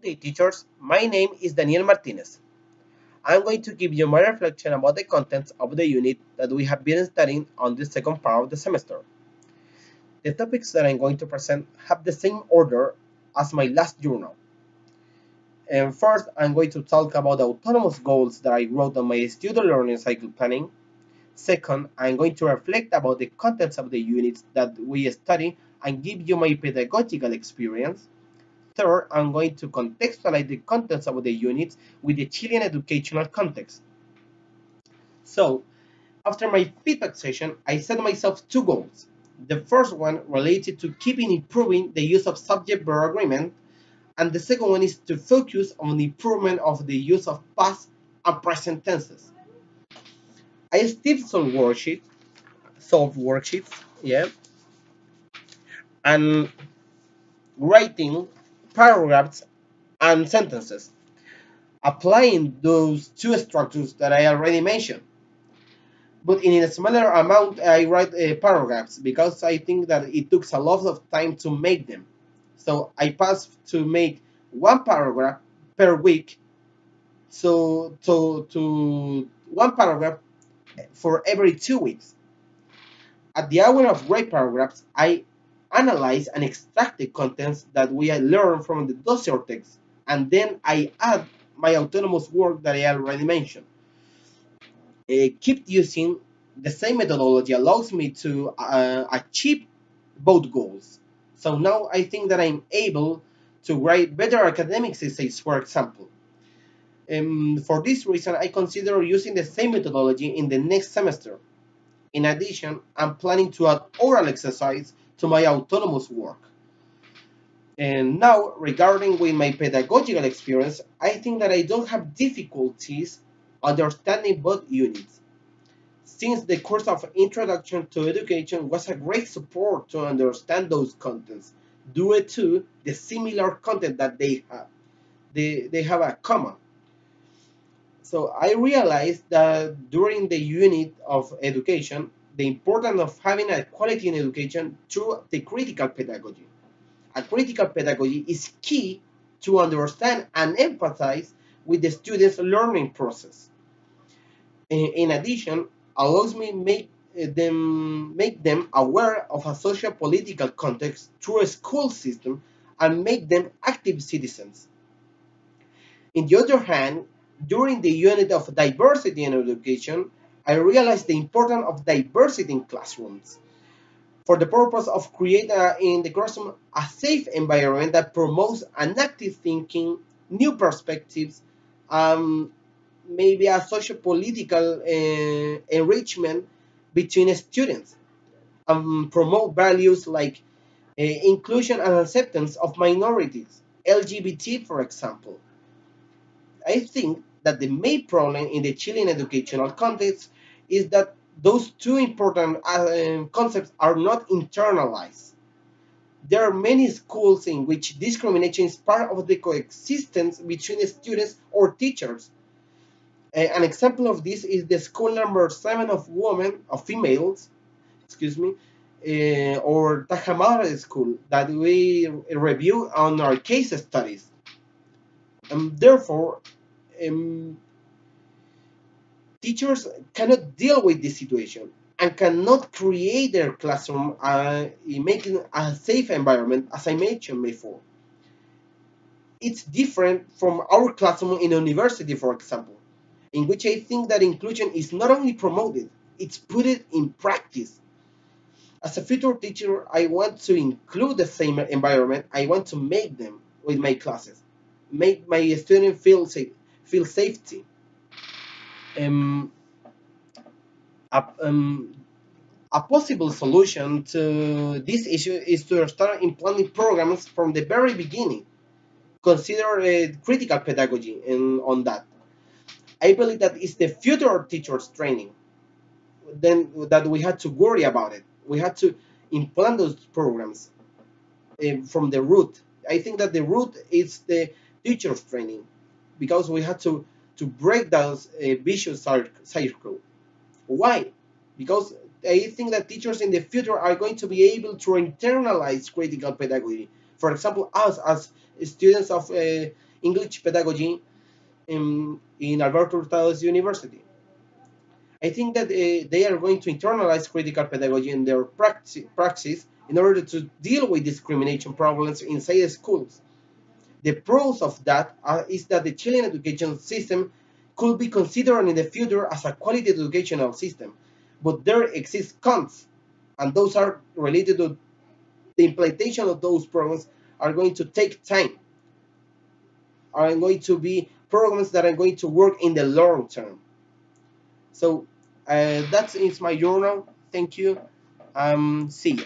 day, teachers. My name is Daniel Martinez. I'm going to give you my reflection about the contents of the unit that we have been studying on the second part of the semester. The topics that I'm going to present have the same order as my last journal. And first, I'm going to talk about the autonomous goals that I wrote on my student learning cycle planning. Second, I'm going to reflect about the contents of the units that we study and give you my pedagogical experience. Third, I'm going to contextualize the contents of the units with the Chilean educational context. So, after my feedback session, I set myself two goals. The first one related to keeping improving the use of subject-verb agreement, and the second one is to focus on the improvement of the use of past and present tenses. I still solve worksheets, yeah, and writing paragraphs and sentences, applying those two structures that I already mentioned. But in a smaller amount, I write paragraphs because I think that it took a lot of time to make them. So I pass to make one paragraph per week. So to one paragraph for every 2 weeks. At the hour of write paragraphs, I analyze and extract the contents that we learned from the dossier text, and then I add my autonomous work that I already mentioned. Keep using the same methodology allows me to achieve both goals. So now I think that I'm able to write better academic essays, for example. For this reason, I consider using the same methodology in the next semester. In addition, I'm planning to add oral exercise to my autonomous work. And now, regarding with my pedagogical experience, I think that I don't have difficulties understanding both units, since the course of Introduction to Education was a great support to understand those contents, due to the similar content that they have. They have a common. So I realized that during the unit of education, the importance of having a quality in education through the critical pedagogy. A critical pedagogy is key to understand and empathize with the students' learning process. In addition, allows me make them aware of a social political context through a school system and make them active citizens. On the other hand, during the unit of diversity in education, I realized the importance of diversity in classrooms for the purpose of creating in the classroom a safe environment that promotes an active thinking, new perspectives, maybe a social political enrichment between students, and promote values like inclusion and acceptance of minorities, LGBT, for example. I think that the main problem in the Chilean educational context is that those two important concepts are not internalized. There are many schools in which discrimination is part of the coexistence between students or teachers. An example of this is the school number 7 of females, excuse me, or Tajamara School that we review on our case studies. And therefore, um, teachers cannot deal with this situation and cannot create their classroom in making a safe environment, as I mentioned before. It's different from our classroom in university, for example, in which I think that inclusion is not only promoted, it's put it in practice. As a future teacher, I want to include the same environment. I want to make them with my classes, make my students feel safety. Um, a, um, a possible solution to this issue is to start implementing programs from the very beginning. Consider critical pedagogy on that. I believe that it's the future teachers training. Then that we had to worry about it. We had to implant those programs from the root. I think that the root is the teachers training, because we had to break those vicious cycle. Why? Because I think that teachers in the future are going to be able to internalize critical pedagogy. For example, us as students of English pedagogy in Alberto Hurtado's university. I think that they are going to internalize critical pedagogy in their praxis in order to deal with discrimination problems inside the schools. The proof of that is that the Chilean education system could be considered in the future as a quality educational system, but there exist cons, and those are related to the implementation of those programs are going to take time, are going to be programs that are going to work in the long term. So that is my journal. Thank you. See you.